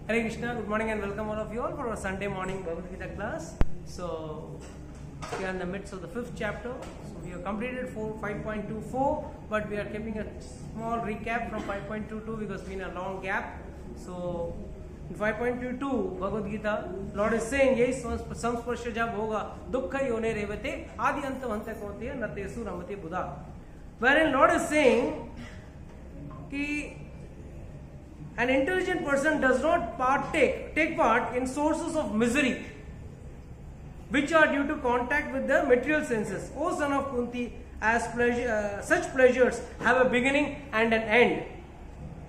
Hare Krishna, good morning and welcome all of you all for our Sunday morning Bhagavad Gita class. So, we are in the midst of the 5th chapter. So, we have completed 5.24, but we are keeping a small recap from 5.22 because it's been a long gap. So, in 5.22 Bhagavad Gita, Lord is saying, Yei samsparsha jab hoga, dukkha yone revate, adi anta vante kote, natesu ramate buddha. Wherein Lord is saying, ki an intelligent person does not take part in sources of misery which are due to contact with the material senses. O son of Kunti, as such pleasures have a beginning and an end,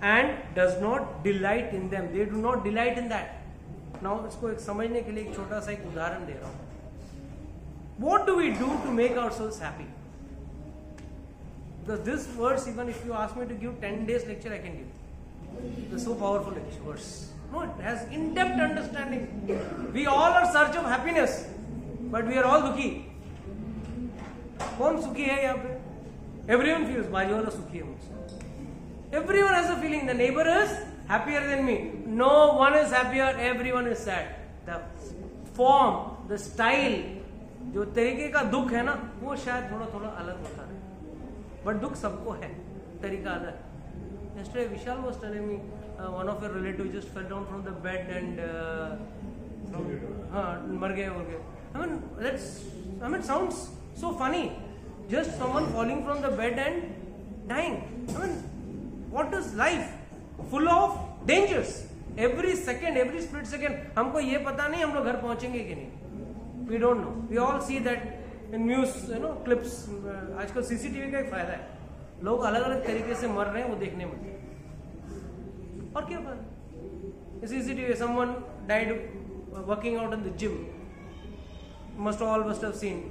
and does not delight in them. They do not delight in that. Now, इसको एक समझने के लिए एक छोटा सा एक उदाहरण दे रहा हूँ. What do we do to make ourselves happy? Because this verse, even if you ask me to give 10 days lecture, I can give. It's so powerful verse. No, it has in-depth understanding. We all are search of happiness, but we are all दुखी. कौन सुखी है यहाँ पे? Everyone feels बाजू वाला सुखी है मुझसे. Everyone has a feeling. The neighbor is happier than me. No one is happier. Everyone is sad. The form, the style, जो तरीके का दुख है ना, वो शायद थोड़ा अलग होता है. But दुख सबको है. तरीका अलग. Yesterday Vishal was telling me one of your relatives just fell down from the bed and मर गए. I mean, it sounds so funny. Just someone falling from the bed and dying. I mean, what is life? Full of dangers. Every second, every split second, हमको ये पता नहीं हम लोग घर पहुंचेंगे कि नहीं. We don't know. We all see that in news, clips. आजकल CCTV का एक फायदा है. लोग अलग अलग तरीके से मर रहे हैं वो देखने में. और क्या बात? CCTV, someone died working out in the gym. Must have seen.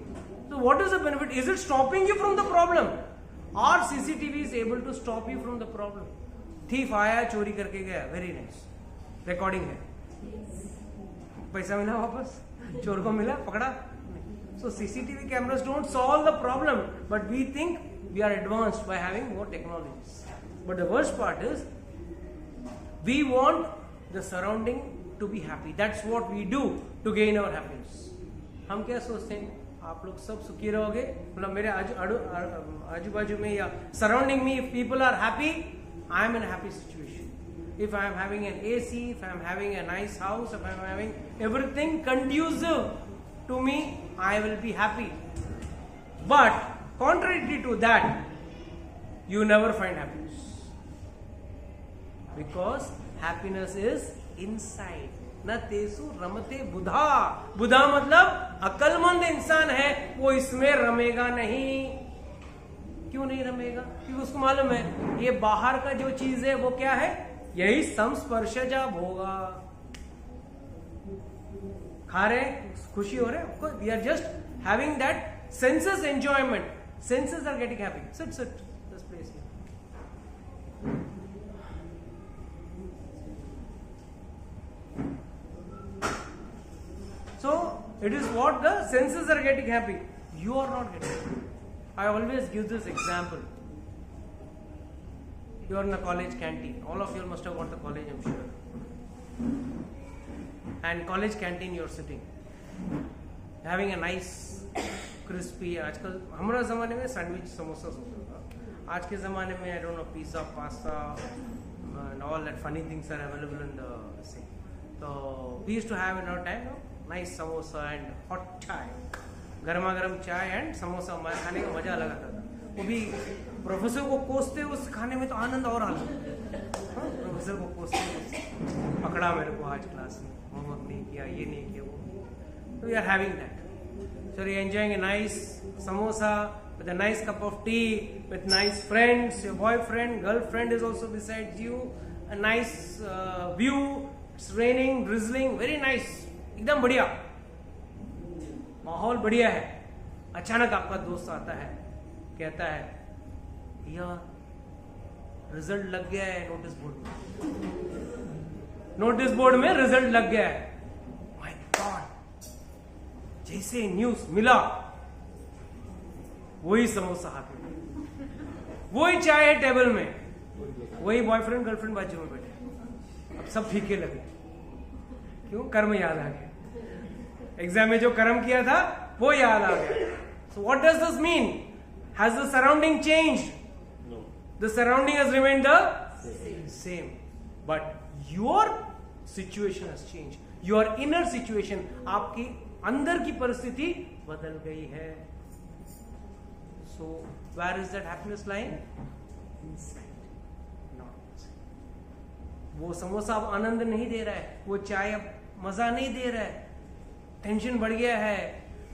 So what is the benefit? Is it stopping you from the problem? Or CCTV is able to stop you from the problem? Thief आया चोरी करके गया. Very nice. Recording है. पैसा मिला वापस? चोर को मिला? पकड़ा? So CCTV cameras don't solve the problem, but we think we are advanced by having more technologies. But the worst part is, we want the surrounding to be happy. That's what we do to gain our happiness. हम क्या सोचते हैं? आप लोग सब सुखी रहोगे, मतलब मेरे आजू बाजू में या surrounding me, if people are happy, I am in a happy situation. If I am having an AC, if I am having a nice house, if I am having everything conducive to me, I will be happy. But contrary to that, you never find happiness. Because happiness is inside. न तेसु रमते बुधा. बुधा मतलब अक्लमंद इंसान है, वो इसमें रमेगा नहीं. क्यों नहीं रमेगा? क्योंकि उसको मालूम है ये बाहर का जो चीज है वो क्या है, यही संस्पर्शजा भोगा. खा रहे, खुशी हो रहे, we are just having that senses enjoyment. Senses are getting happy. Sit. This place here. So it is what the senses are getting happy. You are not getting happy. I always give this example. You are in a college canteen. All of you must have gone to college, I'm sure. And college canteen, you are sitting, having a nice crispy. आजकल हमारे ज़माने में sandwich samosa होता था. आज के ज़माने में I don't know, pizza, pasta, and all that funny things are available in the thing. So we used to have in our time, nice samosa and hot chai. गर्मा गर्म चाय एंड समोसा खाने का मजा अलग आता था. वो भी प्रोफेसर को कोसते उस खाने में तो आनंद और अलग. प्रोफेसर को कोसते पकड़ा मेरे को आज क्लास में, होमवर्क नहीं किया, ये नहीं किया, वो. So we are having that. So you are enjoying a nice samosa with a nice cup of tea, with nice friends. Your boyfriend, girlfriend is also beside you. A nice view. It's raining, drizzling, very nice. एकदम बढ़िया. माहौल बढ़िया है. अचानक आपका दोस्त आता है, कहता है, यार रिजल्ट लग गया है नोटिस बोर्ड में. नोटिस बोर्ड में रिजल्ट लग गया है. My God. जैसे न्यूज मिला, वही समोसा हाथ में, वही चाय है टेबल में, वही बॉयफ्रेंड गर्लफ्रेंड बाजू में बैठे. अब सब फीके लगे. क्यों? कर्म याद आ गया, एग्जाम में जो कर्म किया था वो याद आ गया. सो what does this mean? Has the surrounding changed? No. The surrounding has remained the same. But your situation has changed. Your inner situation, आपकी अंदर की परिस्थिति बदल गई है. So where is that happiness lying? Inside, not outside. वो समोसा अब आनंद नहीं दे रहा है, वो चाय अब मजा नहीं दे रहा है, टेंशन बढ़ गया है.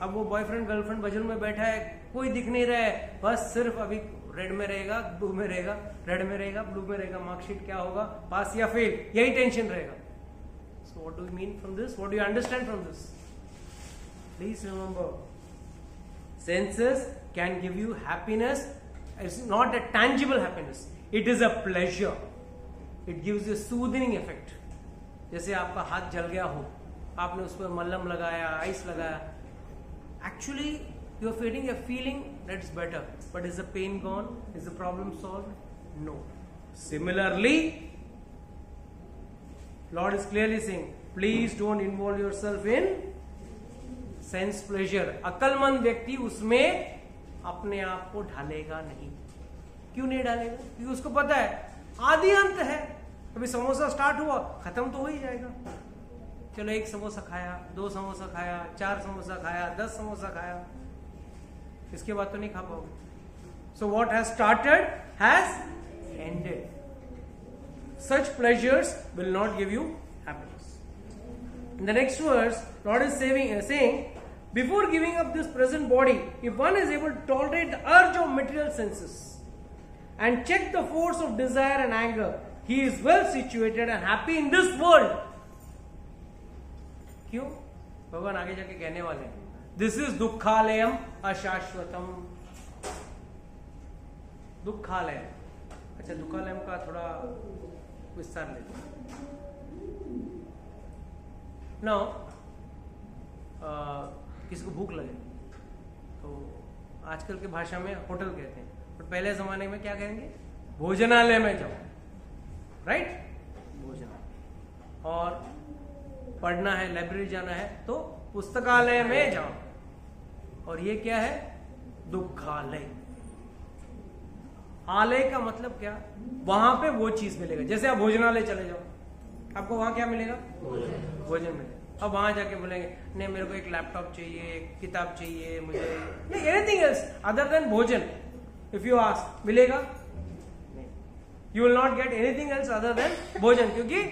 अब वो बॉयफ्रेंड गर्लफ्रेंड बजल में बैठा है, कोई दिख नहीं रहा है, बस सिर्फ अभी रेड में रहेगा, ब्लू में रहेगा, रेड में रहेगा, ब्लू में रहेगा, मार्कशीट क्या होगा, पास या फेल, यही टेंशन रहेगा. So what do you mean from this? What do you understand from this? Please remember, senses can give you happiness. It's not a tangible happiness, it is a pleasure. It gives you सूदनिंग effect. जैसे आपका हाथ जल गया हो, आपने उस पर मल्लम लगाया, आइस लगाया, actually you are feeling a feeling that's better, but is the pain gone? Is the problem solved? No. Similarly, Lord is clearly saying, please don't involve yourself in sense pleasure. अक्लमंद व्यक्ति उसमें अपने आप को ढालेगा नहीं. क्यों नहीं डालेगा? क्योंकि उसको पता है आदि अंत है. अभी समोसा स्टार्ट हुआ, खत्म तो हो ही जाएगा. चलो एक समोसा खाया, 2 समोसा खाया, 4 समोसा खाया, 10 समोसा खाया, इसके बाद तो नहीं खा पाओगे. So what has started has ended. Such pleasures will not give you happiness. In the next verse lord is saying, before giving up this present body, if one is able to tolerate the urge of material senses and check the force of desire and anger, he is well situated and happy in this world. क्यों? भगवान आगे जाके कहने वाले हैं, this is दुखालयम अशाश्वतम. दुखालय. अच्छा, दुखालयम का थोड़ा विस्तार लेते हैं. नाउ किसी को भूख लगे तो आजकल की भाषा में होटल कहते हैं, बट पहले जमाने में क्या कहेंगे? भोजनालय में जाओ. राइट? भोजनालय. और पढ़ना है, लाइब्रेरी जाना है तो पुस्तकालय में जाओ. और ये क्या है? दुखालय. आलय का मतलब क्या? वहां पे वो चीज मिलेगा. जैसे आप भोजनालय चले जाओ, आपको वहां क्या मिलेगा? भोजन मिलेगा. अब वहां जाके बोलेंगे नहीं मेरे को एक लैपटॉप चाहिए, एक किताब चाहिए, मुझे नहीं, एनीथिंग एल्स अदर देन भोजन. इफ यू आस्क, मिलेगा? You will not get anything else other than भोजन, क्योंकि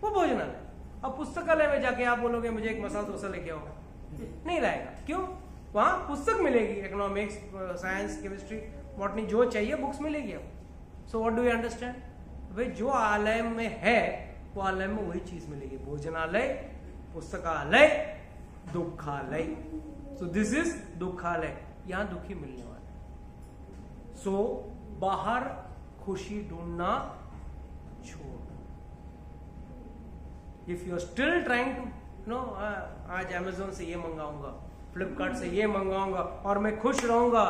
वो भोजनालय. अब पुस्तकालय में जाके आप बोलोगे मुझे एक मसाला डोसा लेके आओ, नहीं लाएगा. क्यों? वहां पुस्तक मिलेगी, इकोनॉमिक्स, साइंस, केमिस्ट्री, बॉटनी, जो चाहिए बुक्स मिलेगी. अब so what do you understand? भाई जो आलय में है वो आलय में वही चीज मिलेगी. भोजनालय, पुस्तकालय, दुखालय. So this is दुखालय. यहां दुखी मिलने वाला है. सो बाहर खुशी ढूंढना छोड़. If you are still trying to know, आज अमेजोन से ये मंगाऊंगा, फ्लिपकार्ट से ये मंगाऊंगा और मैं खुश रहूंगा,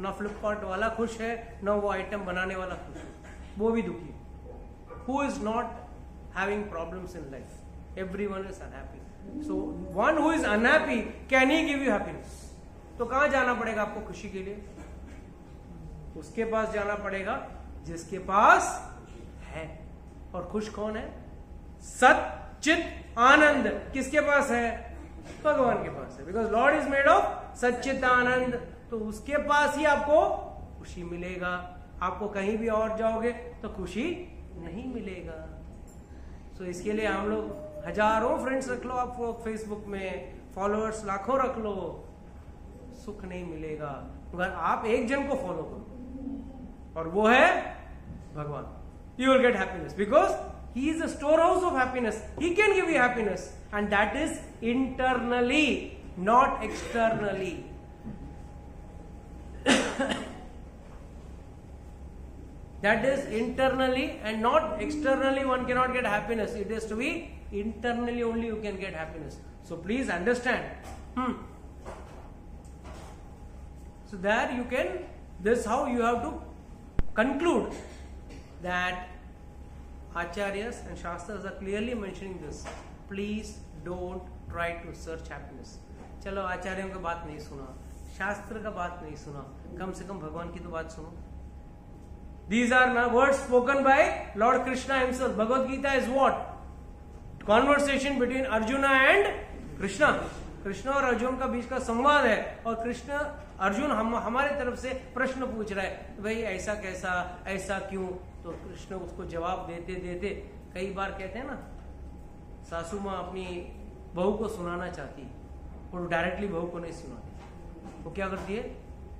ना फ्लिपकार्ट वाला खुश है, ना वो आइटम बनाने वाला खुश है, वो भी दुखी है. Who is not having problems in life? Everyone is unhappy. So one who is unhappy, can he give you happiness? तो कहां जाना पड़ेगा आपको खुशी के लिए? उसके पास जाना पड़ेगा जिसके पास है. और खुश कौन है? सच्चित आनंद. किसके पास है? भगवान के पास है. Because lord is made of सच्चित आनंद. तो उसके पास ही आपको खुशी मिलेगा. आपको कहीं भी और जाओगे तो खुशी नहीं मिलेगा. सो इसके लिए हम लोग हजारों फ्रेंड्स रख लो, आप फेसबुक में फॉलोअर्स लाखों रख लो, सुख नहीं मिलेगा. अगर आप एक जन को फॉलो करो और वो है भगवान, you will get happiness because he is the storehouse of happiness. He can give you happiness, and that is internally, not externally. That is internally and not externally. One cannot get happiness. It has to be internally only you can get happiness. So please understand. So there you can, this how you have to conclude that Acharyas and Shastras are clearly mentioning this. Please don't try to search happiness. चलो आचार्यों का बात नहीं सुना, शास्त्र का बात नहीं सुना, कम से कम भगवान की तो बात सुनो. These are now words spoken by Lord Krishna himself. Bhagavad Gita is what? Conversation between Arjuna and Krishna. Krishna और अर्जुन का बीच का संवाद है, और कृष्ण अर्जुन हमारे तरफ से प्रश्न पूछ रहा है, भाई ऐसा कैसा, ऐसा क्यों. तो कृष्ण उसको जवाब देते देते, कई बार कहते हैं ना, सासू माँ अपनी बहू को सुनाना चाहती है और डायरेक्टली बहू को नहीं सुनाती. वो क्या करती है,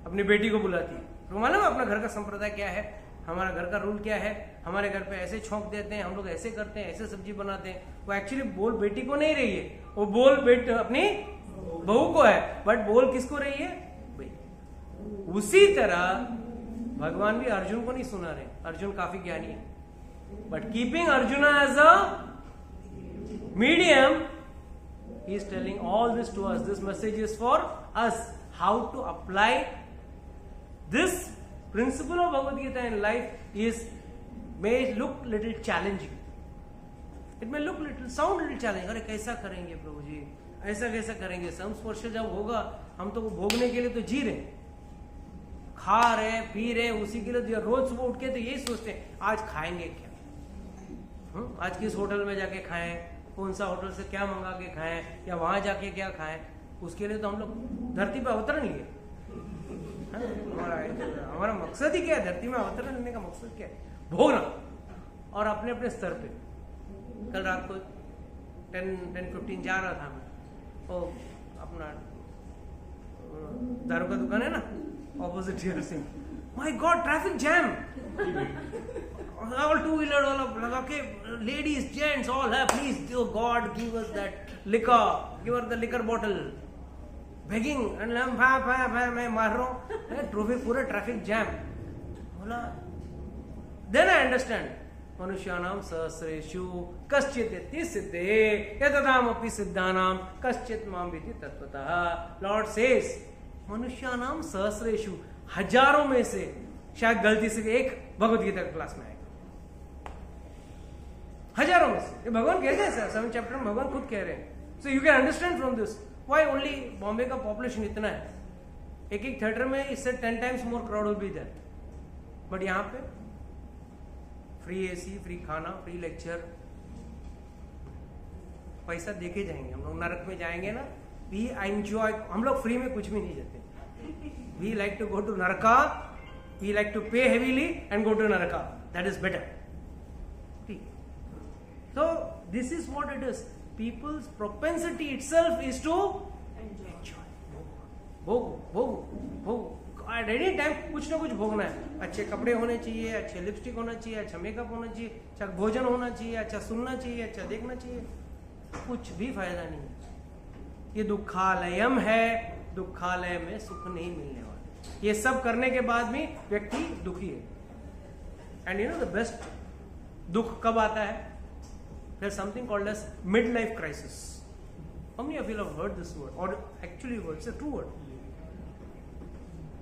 अपनी बेटी को बुलाती है. तो मालूम है अपना घर का संप्रदाय क्या है, हमारा घर का रूल क्या है. हमारे घर पे ऐसे छोंक देते हैं, हम लोग ऐसे करते हैं, ऐसे सब्जी बनाते हैं. वो एक्चुअली बोल बेटी को नहीं रही है, वो बोल अपनी बहू को है, बट बोल किसको रही है, भाई. उसी तरह भगवान भी अर्जुन को नहीं सुना रहे. अर्जुन काफी ज्ञानी है, but keeping Arjuna as a medium, he is telling all this to us. This message is for us, how to apply this principle of Bhagavad Gita in life is may look little challenging. It may look little, sound little challenging. अरे कैसा करेंगे प्रभु जी, ऐसा कैसा करेंगे. संस्पर्श जब होगा, हम तो भोगने के लिए तो जी रहे, खा रहे, पी रहे, उसी के लिए रोज सुबह उठ के तो यही सोचते हैं आज खाएंगे क्या, आज किस होटल में जाके खाएं, कौन सा होटल से क्या मंगा के खाएं, या वहां जाके क्या खाएं. उसके लिए तो हम लोग धरती पे अवतरण लिए. हमारा मकसद ही क्या है, धरती में अवतरण लेने का मकसद क्या है, भोगना. और अपने अपने स्तर पे. कल रात को 10:15 जा रहा था मैं, वो अपना दारू का दुकान है ना, opposite here Singh. My God, traffic jam. All two-wheeler वाला लगा के, ladies, gents, all have, please, dear God, give us that liquor, give us the liquor bottle, begging, and मैं मार रहा हूँ, ट्रॉफी पूरा ट्रैफिक जैम. बोला, then I understand. मनुष्यानाम सहस्रेषु कश्चित् इति सिद्धे यततामपि सिद्धानाम कश्चित् मां विद्धि तत्वतः. लॉर्ड सेज, मनुष्यानाम सहस्रेषु, हजारों में से शायद गलती से एक भगवद गीता क्लास में आएगा, हजारों में से. ये भगवान कहते हैं सर, 7th चैप्टर में भगवान खुद कह रहे हैं. So you can understand from this why only Bombay का पॉपुलेशन इतना है. एक थिएटर में इससे 10 times more crowd will be there. But यहाँ पे फ्री एसी, फ्री खाना, फ्री लेक्चर, पैसा देके जाएंगे हम लोग. नरक में जाएंगे ना, वी एंजॉय. हम लोग फ्री में कुछ भी नहीं देते. We like to go to naraka, we like to pay heavily and go to naraka. That is better. So this is what it is. People's propensity itself is to enjoy. भोग. At any time कुछ ना कुछ भोगना है. अच्छे कपड़े होने चाहिए, अच्छे लिपस्टिक होना चाहिए, अच्छा मेकअप होना चाहिए, अच्छा भोजन होना चाहिए, अच्छा सुनना चाहिए, अच्छा देखना चाहिए. कुछ भी फायदा नहीं है. ये दुखालयम है, दुखालय में सुख नहीं मिलने वाला. ये सब करने के बाद भी व्यक्ति दुखी है. And you know the best दुख कब आता है? There's something called as midlife crisis. How many of you have heard this word? Or actually, it's a true word.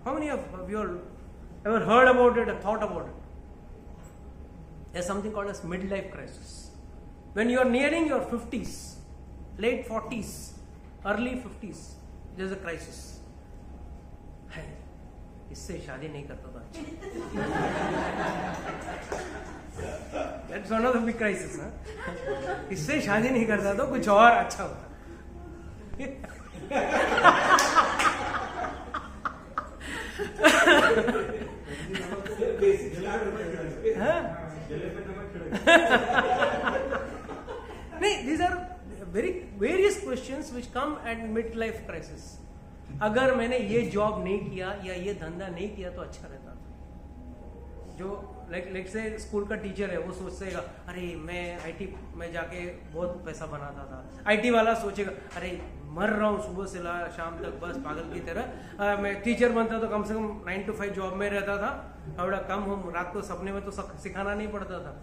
How many of you have ever heard about it or thought about it? There's something called as midlife crisis. When you are nearing your 50s, late 40s, early 50s, there's a crisis. है, इससे शादी नहीं करता था. That's one of the big crisis, huh? इससे शादी नहीं करता तो कुछ और अच्छा होता. नहीं, these are very various questions which come at midlife crisis. अगर मैंने ये जॉब नहीं किया या ये धंधा नहीं किया तो अच्छा रहता था. जो लाइक से स्कूल का टीचर है, वो सोचेगा अरे मैं आईटी में जाके बहुत पैसा बनाता था. आईटी वाला सोचेगा अरे मर रहा हूँ सुबह से शाम तक बस पागल की तरह. मैं टीचर बनता तो कम से कम 9 to 5 जॉब में रहता था. थोड़ा कम हो, रात को सपने में तो सिखाना नहीं पड़ता था.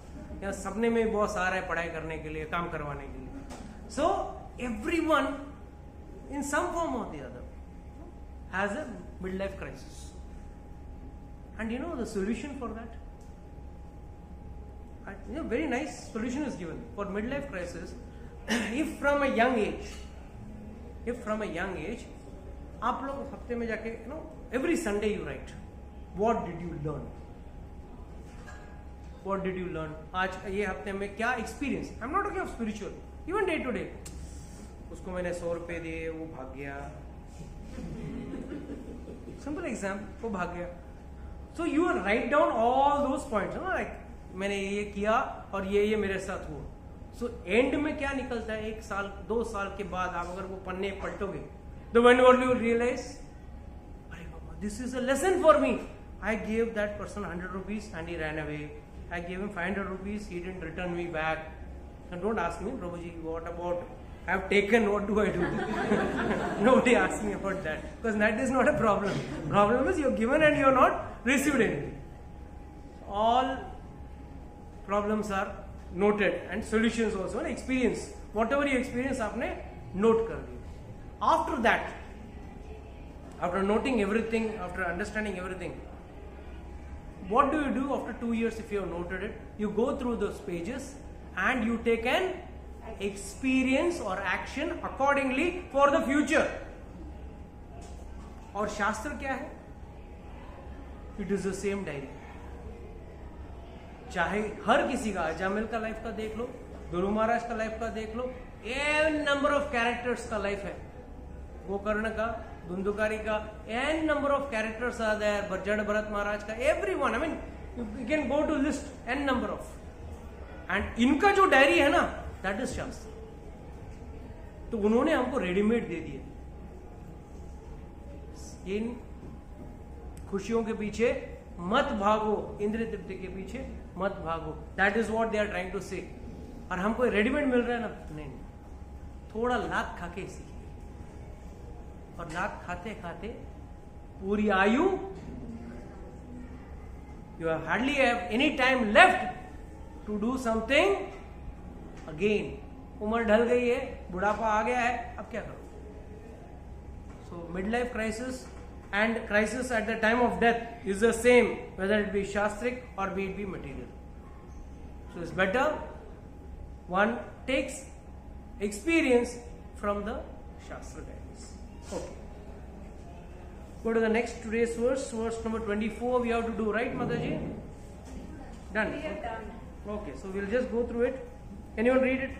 या सपने में बॉस आ रहा है पढ़ाई करने के लिए, काम करवाने के लिए. So everyone in some form और the other has a midlife crisis. And you know the solution for that? very nice solution is given for midlife crisis. If from a young age, आप लोग हफ्ते में जाके every Sunday you write, what did you learn? आज ये हफ्ते में क्या experience? I am not talking of spiritual, even day to day. उसको मैंने 100 रुपए दिए, वो भाग गया. सिंपल एग्जाम, वो भाग गया. So you write down all those points, like मैंने ये किया और ये मेरे साथ हुआ. सो एंड में क्या निकलता है, 1 साल 2 साल के बाद आप अगर वो पन्ने पलटोगे, तो व्हेन यू रियलाइज, अरे बाबा, this is a lesson for me. I gave that person 100 rupees and he ran away. I gave him 500 rupees, he didn't return me back. And don't ask me, Prabhuji, what about I have taken, what do I do? Nobody asks me about that, because that is not a problem. Problem is you have given and you have not received anything. All problems are noted and solutions also, and experience. Whatever you experience, आपने note कर दिया. After that, after noting everything, after understanding everything, what do you do after 2 years if you have noted it? You go through those pages and you take an experience or action accordingly for the future. और शास्त्र क्या है? It is the same diary. चाहे हर किसी का, अजामिल का life का देख लो, गुरु महाराज का लाइफ का देख लो, n number of characters का लाइफ है. गोकर्ण का, धुंधुकारी का, n number of characters are there. जड़ भरत महाराज का, everyone. I mean, you can go to list n number of. And इनका जो डायरी है ना, that is शास्त्र. तो उन्होंने हमको रेडीमेड दे दिए. इन खुशियों के पीछे मत भागो, इंद्रिय तृप्ति के पीछे मत भागो. That is what they are trying to say. और हमको रेडीमेड मिल रहा है ना, नहीं, थोड़ा लात खा के सीखिए. और लात खाते खाते पूरी आयु, you have hardly have any time left to do something again. उम्र ढल गई है, बुढ़ापा आ गया है, अब क्या करो? So midlife crisis and crisis at the time of death is the same, whether it be shastric or be it be material. So it's better one takes experience from the shastra guidance. Okay. Go to the next today's verse number 24. We have to do, right, Mataji? Done. We have done. Okay, so we'll just go through it. Anyone read it?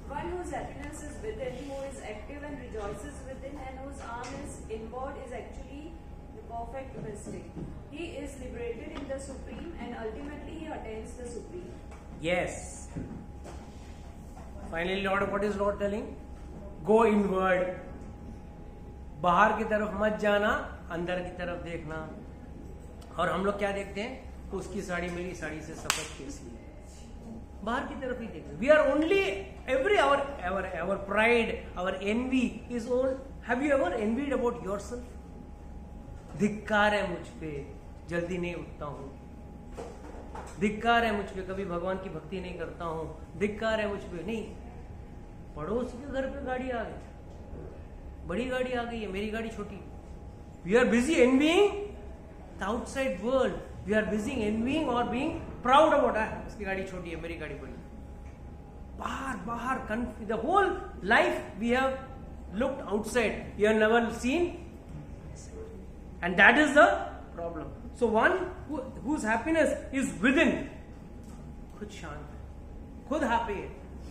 One whose happiness is within, who is active and rejoices within, and whose arm is inward, is actually the perfect mystic. He is liberated in the Supreme, and ultimately he attains the Supreme. Yes. Finally, Lord, what is Lord telling? Go inward. बाहर की तरफ मत जाना, अंदर की तरफ देखना. और हम लोग क्या देखते हैं? उसकी साड़ी मेरी साड़ी से सफेद कैसी है. बाहर की तरफ ही देखते. We are only every our pride, our envy is all. Have you ever envied about yourself? धिक्कार है मुझ पे, जल्दी नहीं उठता हूँ. धिक्कार है मुझ पे, कभी भगवान की भक्ति नहीं करता हूँ. धिक्कार है मुझ पे. नहीं, पड़ोस के घर पे गाड़ी आ गई, बड़ी गाड़ी आ गई है, मेरी गाड़ी छोटी. We are busy envying the outside world. We are busy envying or being proud about उसकी गाड़ी छोटी है, मेरी गाड़ी बड़ी. बाहर the whole life we have looked outside. We have never seen, and that is the problem. So one whose happiness is within, खुद शांत है, खुद happy है,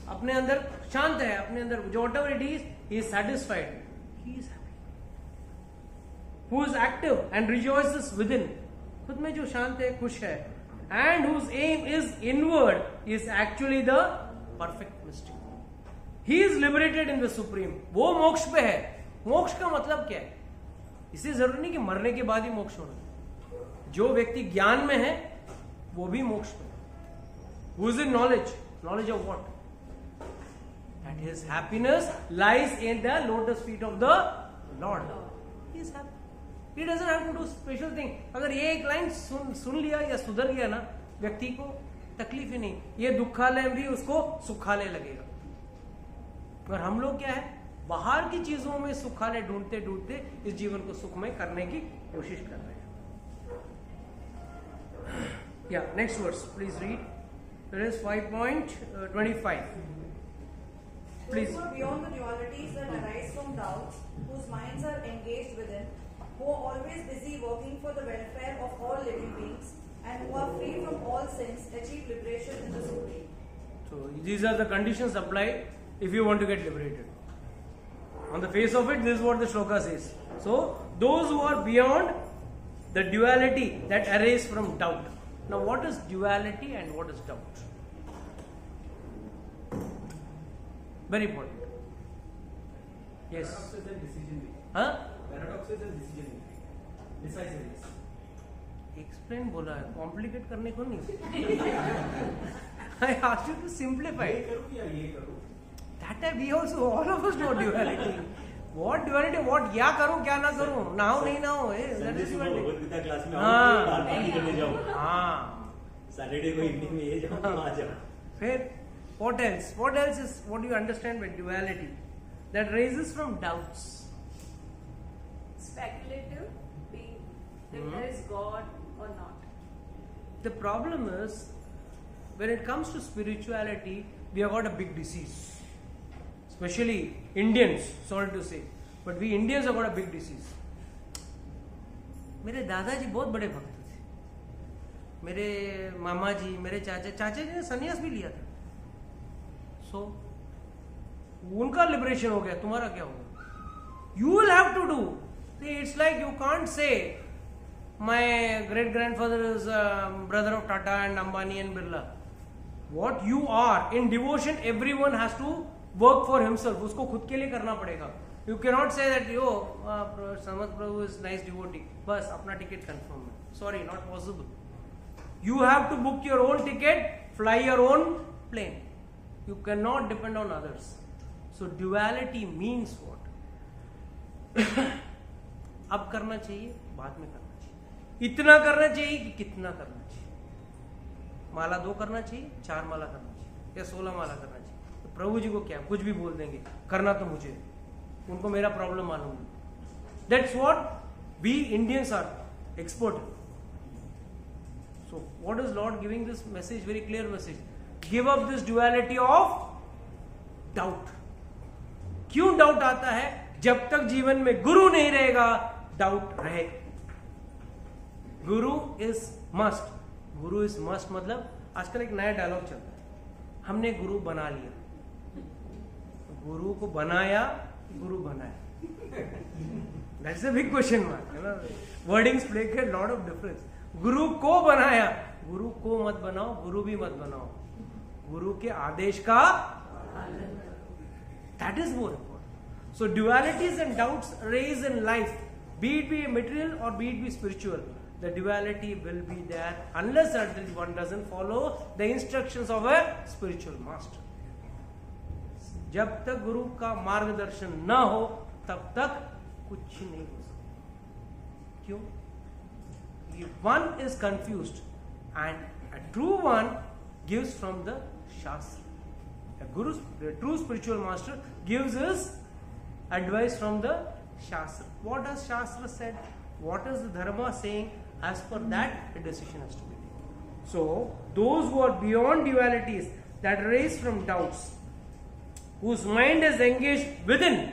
अपने अंदर शांत है, अपने अंदर whatever it is, he is satisfied. He is happy. Who is active and rejoices within, खुद में जो शांत है, खुश है, and whose aim is inward, is actually the perfect mystic. He is liberated in the Supreme. वो मोक्ष पे है. मोक्ष का मतलब क्या है? इसे जरूरी नहीं कि मरने के बाद ही मोक्ष होना. जो व्यक्ति ज्ञान में है वो भी मोक्ष में. Who is in knowledge? Knowledge of what? And his happiness lies in the lotus feet of the Lord. He is happy. He doesn't have to do special thing. अगर ये एक लाइन सुन लिया या सुधर गया ना, व्यक्ति को तकलीफ ही नहीं. ये दुखालय भी उसको सुखालय लगेगा. और हम लोग क्या है, बाहर की चीजों में सुखालय ढूंढते ढूंढते इस जीवन को सुखमय करने की कोशिश कर रहे हैं. Yeah, next verse, please read. It is 5.25. Please. Those who are beyond the dualities that arise from doubts, whose minds are engaged within, who are always busy working for the welfare of all living beings, and who are free from all sins, achieve liberation in the Supreme. So these are the conditions applied if you want to get liberated. On the face of it, this is what the shloka says. So those who are beyond the duality that arises from doubt. Now what is duality and what is doubt? Very important. Yes. Paradoxes and decision making. Huh? Paradoxes and decision making. Decisiveness. Explain बोला है, complicate करने को नहीं. I asked you to simplify. ये करूँ या ये करूँ? That time we also, all of us know duality. What duality? What क्या करूँ क्या ना करूँ? नाहो नहीं नाहो. That is duality. Bhagavad Gita class में हाँ. पार्टी करने जाओ. हाँ. सैटरडे को इवनिंग में ये जाओ वहाँ जाओ. फिर what else? What else is what you understand by duality? That raises from doubts. Speculative being if Hmm. there is God or not. The problem is when it comes to spirituality, we have got a big disease. Especially Indians, sorry to say, but we Indians have got a big disease. मेरे दादाजी बहुत बड़े भक्त थे. मेरे मामा जी, मेरे चाचा जी ने संन्यास भी लिया था. So उनका लिबरेशन हो गया, तुम्हारा क्या होगा? You will have to do. See, it's like you can't say my great grandfather is brother of Tata and Ambani and Birla. What you are in devotion, everyone has to work for himself. उसको खुद के लिए करना पड़ेगा. You cannot say that yo Samat Prabhu is nice devotee. बस अपना ticket confirm है. Sorry, not possible. You have to book your own ticket, fly your own plane. You cannot depend on others. So duality means what? अब करना चाहिए, बाद में करना चाहिए. इतना करना चाहिए कि कितना करना चाहिए. माला 2 करना चाहिए, 4 माला करना चाहिए या 16 माला करना चाहिए. तो प्रभु जी को क्या कुछ भी बोल देंगे, करना तो मुझे, उनको मेरा प्रॉब्लम मालूम नहीं. That's what we Indians are expert in. So what is Lord giving this message? Very clear message. Give up this duality of doubt. क्यों डाउट आता है? जब तक जीवन में गुरु नहीं रहेगा, डाउट रहेगा. गुरु is must. Guru is must मतलब आजकल एक नया डायलॉग चलता है, हमने गुरु बना लिया. गुरु को बनाया, गुरु बनाया. That's a big question mark है ना. वर्डिंग्स प्ले के लॉट ऑफ डिफरेंस. गुरु को बनाया, गुरु को मत बनाओ, गुरु भी मत बनाओ. गुरु के आदेश का, that is more important. So dualities and doubts arise in life, be it be material or be it be spiritual. The duality will be there unless until one doesn't follow the instructions of a spiritual master. जब तक गुरु का मार्गदर्शन न हो तब तक कुछ नहीं हो सकता. क्यों? One is confused and a true one gives from the Shastra. The true spiritual master gives his advice from the Shastra. What has Shastra said? What is the Dharma saying? As per that, a decision has to be made. So, those who are beyond dualities that arise from doubts, whose mind is engaged within,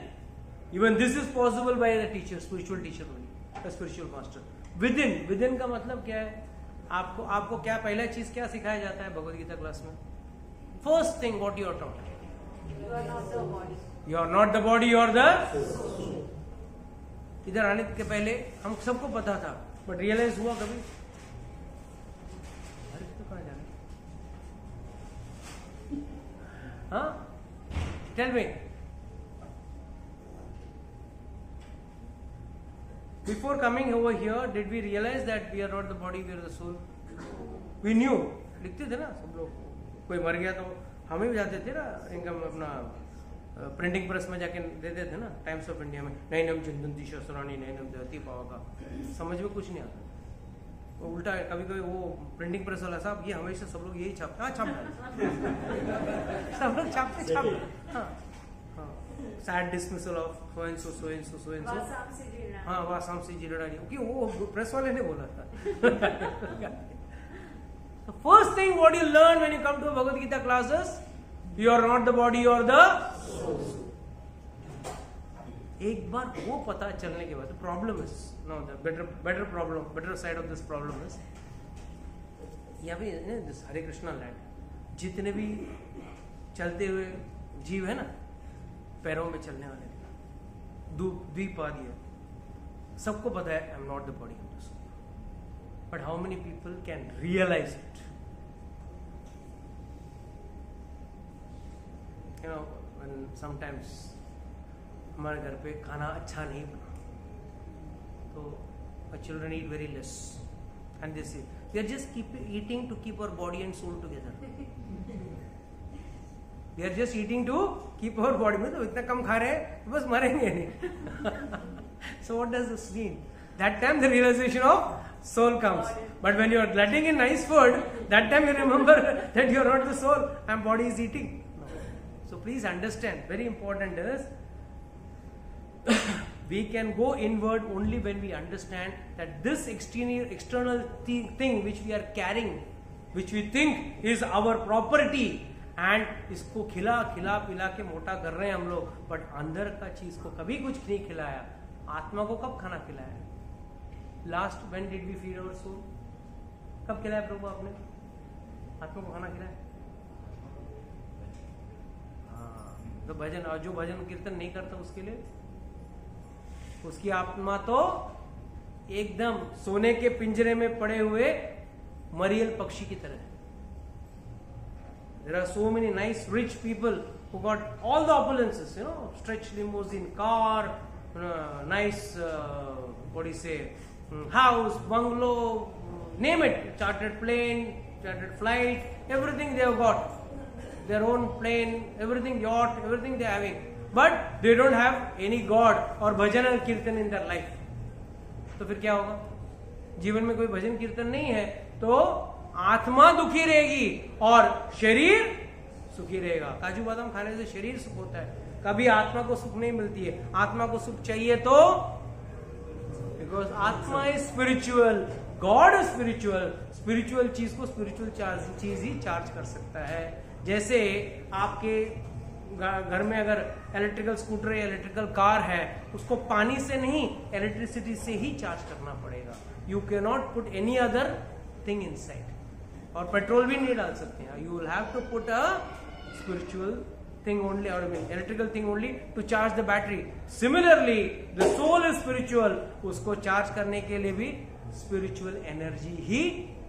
even this is possible by the teacher, spiritual teacher only, a spiritual master. Within का मतलब क्या है? आपको क्या पहला चीज क्या सिखाया जाता है भगवद गीता क्लास में? First thing what you are taught. You are not the body. You are not the body, you are the soul. इधर आने के पहले हम सबको पता था, बट रियलाइज हुआ कभी? अरे तो कहाँ जाना? हाँ? Tell me. Before coming over here, did we realize that we are not the body, we are the soul? We knew. लिखते थे ना सब लोग. कोई मर गया तो हमें भी जाते थे ना, इनकम अपना प्रिंटिंग प्रेस में जाके देते थे ना, टाइम्स ऑफ इंडिया में, नैनम चिंतन्ति शस्त्राणी नैनम दहती पावका. समझ में कुछ नहीं आता. वो उल्टा कभी कभी वो प्रिंटिंग प्रेस वाला साहब ये हमेशा सब लोग यही छापते. हाँ छाप सब लोग छापते. हाँ हाँ. Sad dismissal of so and so so and so so and so. हाँ वासाम से जिरड़ा नहीं, क्योंकि वो प्रेस वाले ने बोला था. first thing what you learn when you come to Bhagavad Gita classes, you are not the body, you are the soul. एक बार वो पता चलने के बाद problem is no better problem, better side of this problem is यहाँ पे this Hare Krishna land, जितने भी चलते हुए जीव है ना, पैरों में चलने वाले द्वीप आदि है, सबको पता है I am not the body of the soul, but how many people can realise it? You know when sometimes हमारे घर पे खाना अच्छा नहीं बना तो children eat very less and this they are just keep eating to keep our body and soul together. They are just eating to keep our body, में तो इतना कम खा रहे हैं तो बस मरेंगे नहीं. So what does this mean? That time the realisation of soul comes, but when you are glutting in nice food, that time you remember that you are not the soul and body is eating. So please understand, very important is we can go inward only when we understand that this external thing which we are carrying, which we think is our property, and इसको खिला पिला के मोटा कर रहे हैं हम लोग, बट अंदर का चीज को कभी कुछ नहीं खिलाया. आत्मा को कब खाना खिलाया? Last when did we feed our soul? कब खिलाया प्रभु आपने आत्मा को खाना खिलाया? हाँ, तो भजन, और जो भजन कीर्तन नहीं करता उसके लिए, उसकी आत्मा तो एकदम सोने के पिंजरे में पड़े हुए मरियल पक्षी की तरह है. There are so many nice rich people who got all the opulences, you know, stretch limousine, car, nice, what do you say, house, bungalow, name it, chartered plane, chartered flight, everything they have got. Their own plane, everything, yacht, everything they are having. But they don't have any God or bhajan and kirtan in their life. तो फिर क्या होगा? जीवन में कोई भजन कीर्तन नहीं है तो आत्मा दुखी रहेगी और शरीर सुखी रहेगा. काजू बादाम खाने से शरीर सुख होता है, कभी आत्मा को सुख नहीं मिलती है. आत्मा को सुख चाहिए तो, बिकॉज आत्मा is spiritual, God is spiritual. Spiritual चीज को स्पिरिचुअल चीज ही चार्ज कर सकता है. जैसे आपके घर में अगर इलेक्ट्रिकल स्कूटर या इलेक्ट्रिकल कार है, उसको पानी से नहीं इलेक्ट्रिसिटी से ही चार्ज करना पड़ेगा. You can not put any other thing inside. और पेट्रोल भी नहीं डाल सकते हैं. You will have to put a spiritual thing only, or electrical thing only to charge the battery. Similarly, the soul is spiritual. उसको charge करने के लिए भी spiritual energy ही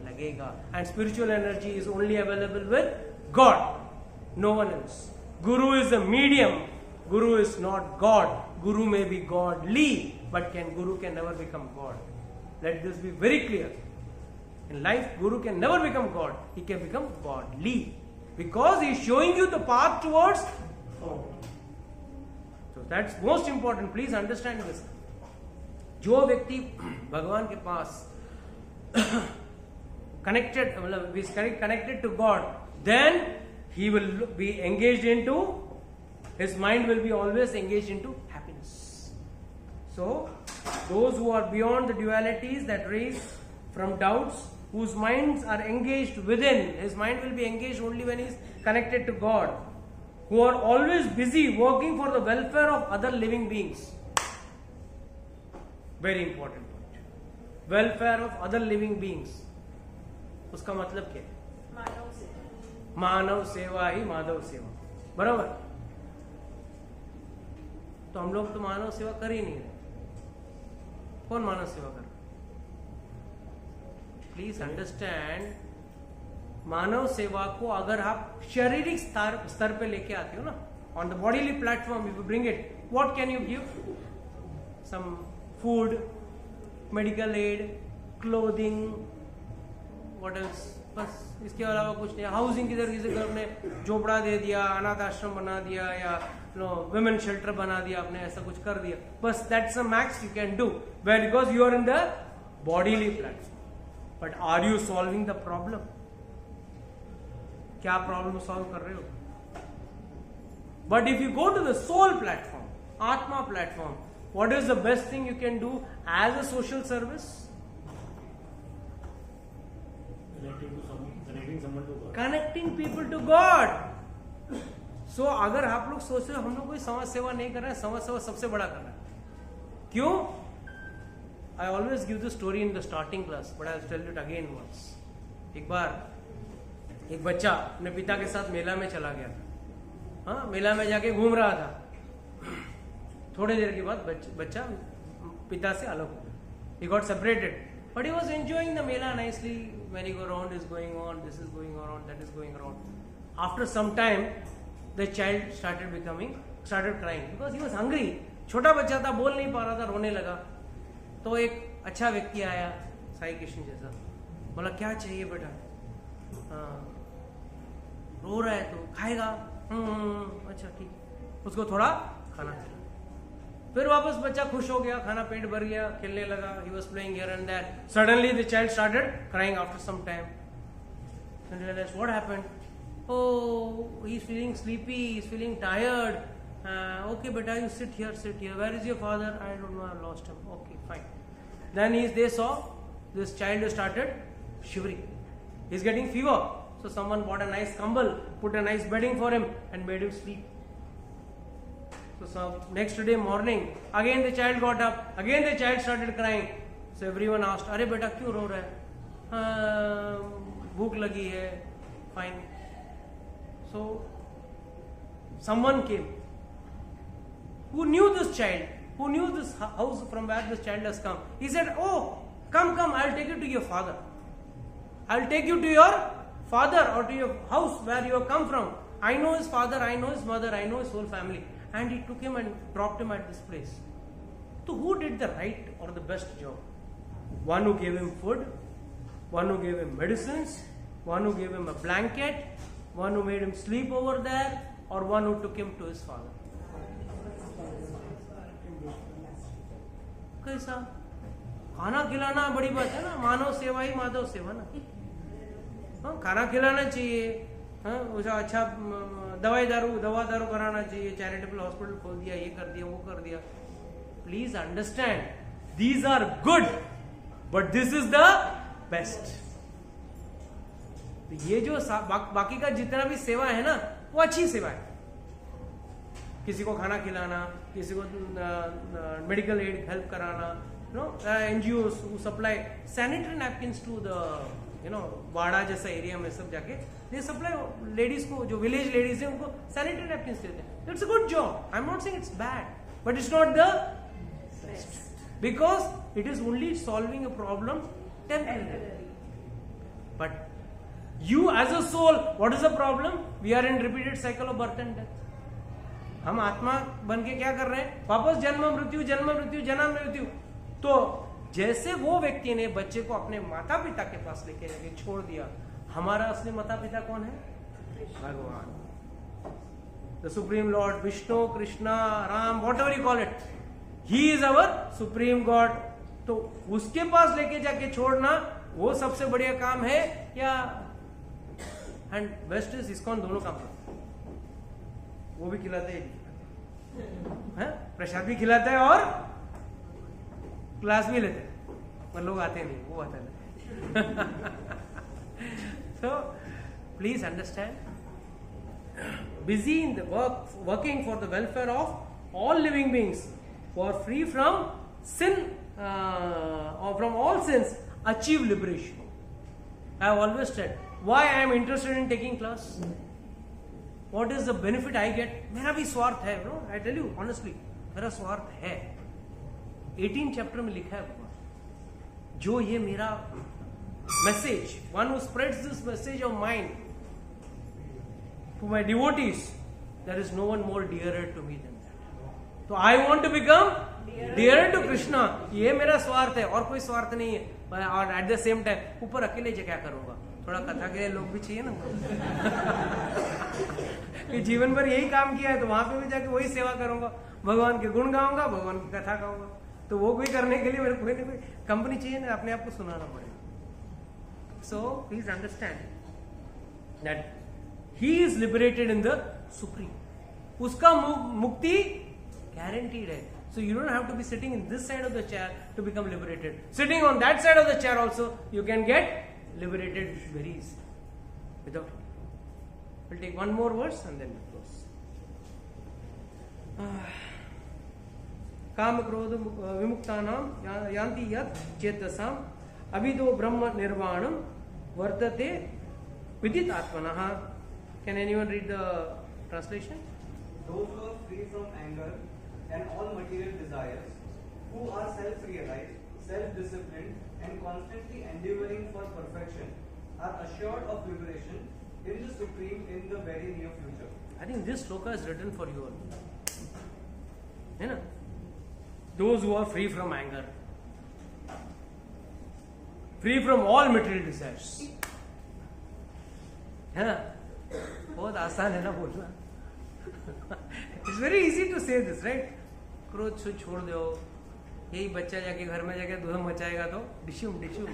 लगेगा. And spiritual energy is only available with God, no one else. Guru is a medium. Guru is not God. Guru may be godly, but Guru can never become God. Let this be very clear. In life, Guru can never become God. He can become godly. Because he is showing you the path towards God. So that's most important. Please understand this. जो व्यक्ति भगवान के पास connected to God, then he will be engaged into, his mind will be always engaged into happiness. So those who are beyond the dualities that raise from doubts, whose minds are engaged within, his mind will be engaged only when he is connected to God, who are always busy working for the welfare of other living beings. Very important point. Welfare of other living beings. उसका मतलब क्या है? मानव सेवा ही माधव सेवा. बराबर? तो हम लोग तो मानव सेवा कर ही नहीं रहे. कौन मानव सेवा कर? प्लीज अंडरस्टैंड, मानव सेवा को अगर आप शारीरिक स्तर पे लेके आते हो ना, on the bodily platform you bring it, what can you give? Some food, medical aid, clothing, what else? बस इसके अलावा कुछ नहीं. हाउसिंग किधर किसी घर ने झोपड़ा दे दिया, अनाथ आश्रम बना दिया, या वुमेन शेल्टर बना दिया, आपने ऐसा कुछ कर दिया, बस that's a max you can do, where because you are in the bodily platform. But are you solving the problem? क्या प्रॉब्लम सॉल्व कर रहे हो? But if you go to the soul platform, Atma platform, what is the best thing you can do as a social service? Related to connecting someone to God. Connecting people to God. So अगर आप लोग सोच रहे हो हम लोग कोई समाज सेवा नहीं कर रहे हैं, समाज सेवा सबसे बड़ा कर रहे हैं. क्यों? I always give the story in the starting class, but I tell it again once. एक बार एक बच्चा अपने पिता के साथ मेला में चला गया था. हाँ, मेला में जाके घूम रहा था. थोड़ी देर के बाद बच्चा पिता से अलग हो गया. He got separated, but he was enjoying the mela nicely. Merry-go-round is going on, this is going on, that is going around. After some time, the child started crying because he was hungry. छोटा बच्चा था, बोल नहीं पा रहा था, रोने लगा. तो एक अच्छा व्यक्ति आया, साई कृष्ण जैसा, बोला क्या चाहिए बेटा? रो रहा है तो खाएगा? अच्छा ठीक. उसको थोड़ा खाना खिला. फिर वापस बच्चा खुश हो गया, खाना पेट भर गया, खेलने लगा. He was playing here and there. Suddenly the child started crying after some time. And realized what happened? Oh, he's feeling sleepy, he's feeling tired. Okay, beta, you sit here. Where is your father? I don't know, I lost him. Okay, fine. Then they saw this child started shivering. He's getting fever. So someone bought a nice kambal, put a nice bedding for him and made him sleep. So next day morning, again the child got up, again the child started crying. So everyone asked, अरे बेटा क्यों रो रहा है? भूख लगी है. Fine. So someone came who knew this child, who knew this house from where this child has come. He said, oh, come, I'll take you to your father. I'll take you to your father or to your house where you have come from. I know his father, I know his mother, I know his whole family. And he took him and dropped him at this place. So who did the right or the best job? One who gave him food, one who gave him medicines, one who gave him a blanket, one who made him sleep over there, or one who took him to his father? कैसा? खाना खिलाना बड़ी बात है ना. मानव सेवा ही माधव सेवा ना. हाँ, खाना खिलाना चाहिए. हाँ, उसे अच्छा दवा दारू कराना चाहिए. चैरिटेबल हॉस्पिटल खोल दिया, ये कर दिया, वो कर दिया. Please understand, these are good, but this is the best. ये जो बाकी का जितना भी सेवा है ना, वो अच्छी सेवा है. किसी को खाना खिलाना, किसी को मेडिकल एड हेल्प कराना, NGOs who supply sanitary napkins to the वाड़ा जैसा एरिया में सब जाके दे सप्लाई लेडीज को, जो विलेज लेडीज है उनको सैनिटरी नैपकिन्स देते हैं. It's a good job. I am not saying it's bad, but it's not the best, because it is only solving a problem temporary. But you as a soul, what is the problem? We are in repeated cycle of birth and death. हम आत्मा बन के क्या कर रहे हैं? वापस जन्म मृत्यु जन्म मृत्यु जन्म मृत्यु. तो जैसे वो व्यक्ति ने बच्चे को अपने माता पिता के पास लेके जाके छोड़ दिया, हमारा असली माता पिता कौन है? भगवान, the supreme Lord, Vishnu, Krishna, Ram, what ever you call it. He is our supreme God. तो उसके पास लेके जाके छोड़ना वो सबसे बढ़िया काम है. या एंड वेस्ट इज इस्कॉन दोनों काम करते, वो भी खिलाते हैं, प्रसाद भी खिलाता है और क्लास भी लेते हैं, पर लोग आते नहीं, वो आता नहीं. So please understand, busy in the working for the welfare of all living beings, for free from sin or from all sins, achieve liberation. I have always said, why I am interested in taking class? What is the benefit I get? मेरा भी स्वार्थ है, bro. I tell you honestly, मेरा स्वार्थ है. 18 chapter में लिखा है भगवान, जो ये मेरा message, one who spreads this message of mine to my devotees, there is no one more dearer to me than that. So I want to become dearer to Krishna. ये मेरा स्वार्थ है, और कोई स्वार्थ नहीं है. और एट द सेम टाइम ऊपर अकेले क्या करूंगा, थोड़ा कथा के लिए लोग भी चाहिए ना. कि जीवन भर यही काम किया है तो वहां पे भी जाके वही सेवा करूंगा, भगवान के गुण गाऊंगा, भगवान की कथा गाऊंगा. तो वो कोई करने के लिए मेरे कोई ना कोई कंपनी चाहिए ना, अपने आप को सुनाना पड़ेगा. So please understand that he is liberated in the supreme. उसका मुक्ति गारंटीड है. So you don't have to be sitting in this side of the chair to become liberated. Sitting on that side of the chair also, you can get liberated very easily. without it. We'll take one more verse and then we'll close. काम क्रोध विमुक्तानां यान्ति यत् चेतसाम् अभिदो ब्रह्म निर्वाणं वर्तते विदित आत्मनः. Can anyone read the translation? Those who are free from anger and all material desires, who are self-realized, self-disciplined, and constantly endeavoring for perfection, are assured of liberation in the Supreme in the very near future. I think this sloka is written for you all. है ना? Those who are free from anger, free from all material desires. है ना? बहुत आसान है ना बोलना. It's very easy to say this, right? क्रोध से छोड़ दो. यही बच्चा जाके घर में जाके धूम मचाएगा तो डिशुम डिशुम.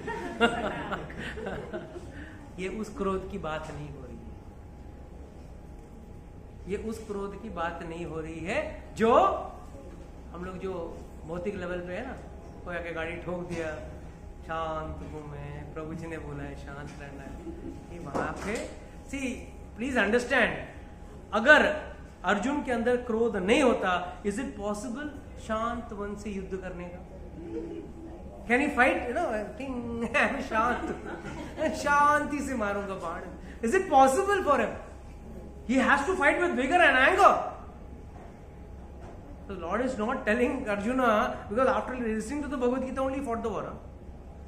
ये उस क्रोध की बात नहीं हो रही है. ये उस क्रोध की बात नहीं हो रही है जो हम लोग जो भौतिक लेवल पे है ना, कोई आके गाड़ी ठोक दिया, शांत घूमे, प्रभु जी ने बोला है शांत रहना है. ये वहां पे सी प्लीज अंडरस्टैंड, अगर अर्जुन के अंदर क्रोध नहीं होता, इज इट पॉसिबल शांत मन से युद्ध करने का? Can you fight? You know शांत शांति से मारूंगा बाण. Is it possible for him? He has to fight with vigor and anger. The Lord is not telling Arjuna, because after listening to the Bhagavad Gita only fought the war.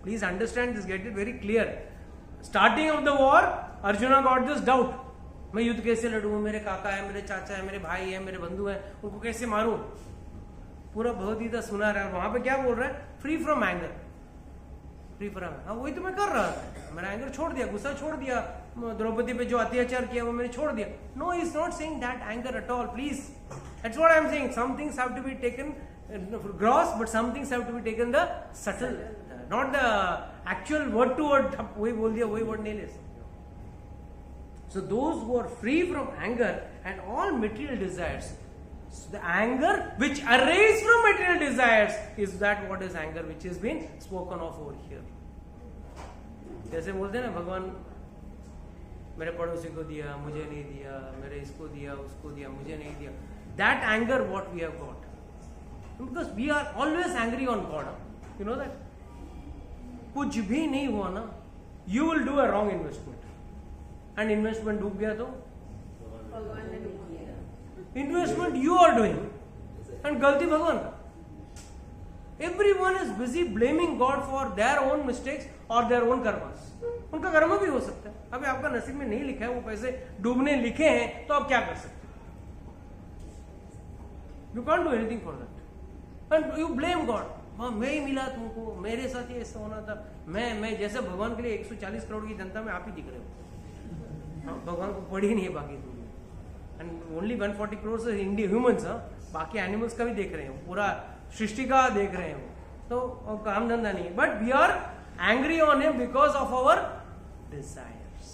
Please understand this, get it very clear. Starting of the war, Arjuna got this doubt. मैं युद्ध कैसे लड़ूं? मेरे काका है, मेरे चाचा है, मेरे भाई है, मेरे बंधु है, उनको कैसे मारूं? पूरा भगवद गीता सुना रहा है. वहां पे क्या बोल रहा है? Free from anger. Free from, हाँ वही तो मैं कर रहा था. मैंने एंगर छोड़ दिया, गुस्सा छोड़ दिया, द्रौपदी पे जो अत्याचार किया वो मैंने छोड़ दिया. No, he is not saying that anger at all. Please, that's what I am saying. Some things have to be taken gross, but some things have to be taken the subtle, not the actual word to word. वही बोल दिया, वही word नहीं ले सकते. So those who are free from anger and all material desires, the anger which arises from material desires is that what is anger which has been spoken of over here. जैसे बोलते हैं ना, भगवान मेरे पड़ोसी को दिया, मुझे नहीं दिया, मेरे इसको दिया, उसको दिया, मुझे नहीं दिया. That anger what we have got, because we are always angry on God. You know that? कुछ भी नहीं हुआ ना, you will do a wrong investment, and investment डूब गया तो भगवान ने डूब दिया. Investment you are doing and गलती भगवान का. Everyone is busy blaming God for their own mistakes और देयर ओन कर्मस. उनका कर्म भी हो सकता है. अभी आपका नसीब में नहीं लिखा है, वो पैसे डूबने लिखे हैं, तो आप क्या कर सकते हैं? You can't do anything for that and you blame God. हाँ मैं ही मिला तुमको, मेरे साथ ही ऐसा होना था. मैं जैसे भगवान के लिए 140 करोड़ की जनता में आप ही दिख रहे हो. भगवान को पड़ी नहीं है बाकी दुनिया. And only 140 crores is Indian humans, बाकी एनिमल्स का भी देख रहे हो, पूरा सृष्टि का देख रहे हो, तो काम धंधा नहीं है. But we are angry on him because of our desires,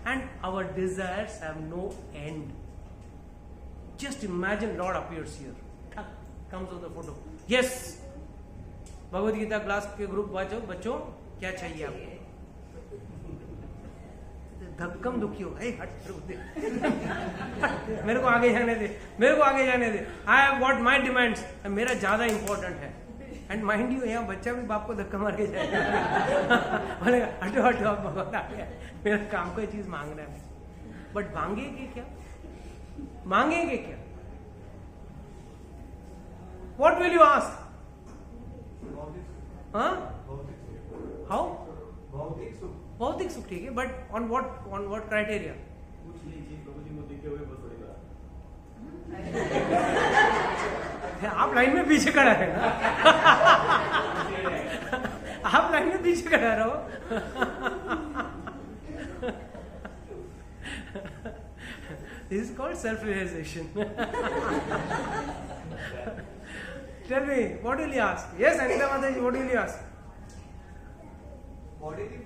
and our desires have no end. Just imagine lord appears here, comes on the photo. Yes, Bhagavad Gita class के ग्रुप बच्चों क्या चाहिए आपको? धक्कम दुखी हो, हट मेरे को आगे जाने दे, मेरे को आगे जाने दे. I have got my demands, मेरा ज्यादा इंपॉर्टेंट है. एंड माइंड यू, यहाँ बच्चा भी बाप को धक्का मार के जाएगा. बोलेगा हटो हटो, आप बहुत आ गया, मेरा काम कोई चीज मांग रहा है. बट मांगेंगे क्या? मांगेंगे क्या? What will you ask? हाँ, हाउ? भौतिक सुख ठीक है, बट ऑन व्हाट क्राइटेरिया? कुछ लीजिए, प्रभु जी मोदी के हुए बस पड़ेगा. आप लाइन में पीछे खड़ा है ना. आप लाइन में पीछे खड़ा रहो. This is called self-realization. Tell me, what will you ask? Yes, Anita Mataji, what will you ask? Body की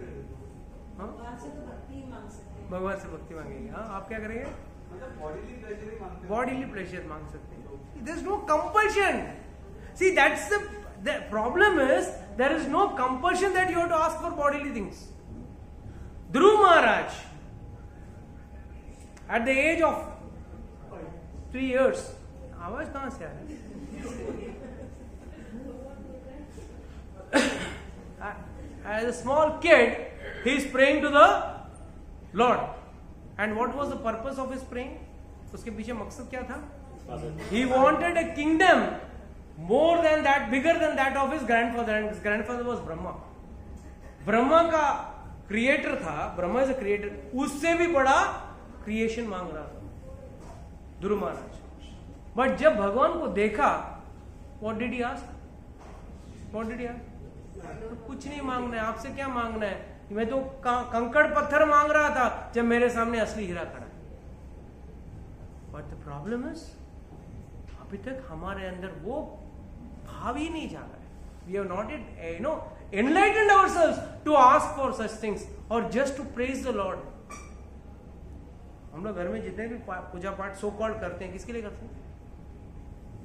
भगवान से तो भक्ति ही मांग सकते हैं. भगवान से भक्ति मांगेंगे. हाँ, आप क्या करेंगे? मतलब बॉडीली प्लेजर ही मांगते हैं. Bodily pleasure मांग सकते हैं. There is no compulsion. See, that's the problem is there is no compulsion that you have to ask for bodily things. Dhruv Maharaj, at the age of 3 years. आवाज कहां से आ रही है? As a small kid, he is praying to the Lord. And what was the purpose of his praying? उसके पीछे मकसद क्या था? He wanted a kingdom more than that, bigger than that of his grandfather, and his grandfather was Brahma. Brahma का creator था, Brahma is a creator, उससे भी बड़ा क्रिएशन मांग रहा था ध्रुव महाराज. बट जब भगवान को देखा, what did he ask? What did he ask? कुछ नहीं मांगना है, आपसे क्या मांगना है? मैं तो कंकड़ पत्थर मांग रहा था जब मेरे सामने असली हीरा खड़ा है. बट द प्रॉब्लम इज, अभी तक हमारे अंदर वो भाव ही नहीं जागा है. We have not enlightened ourselves to ask for such things or just to praise the Lord. हम लोग घर में जितने भी पूजा पाठ सो कॉल्ड करते हैं, किसके लिए करते हैं?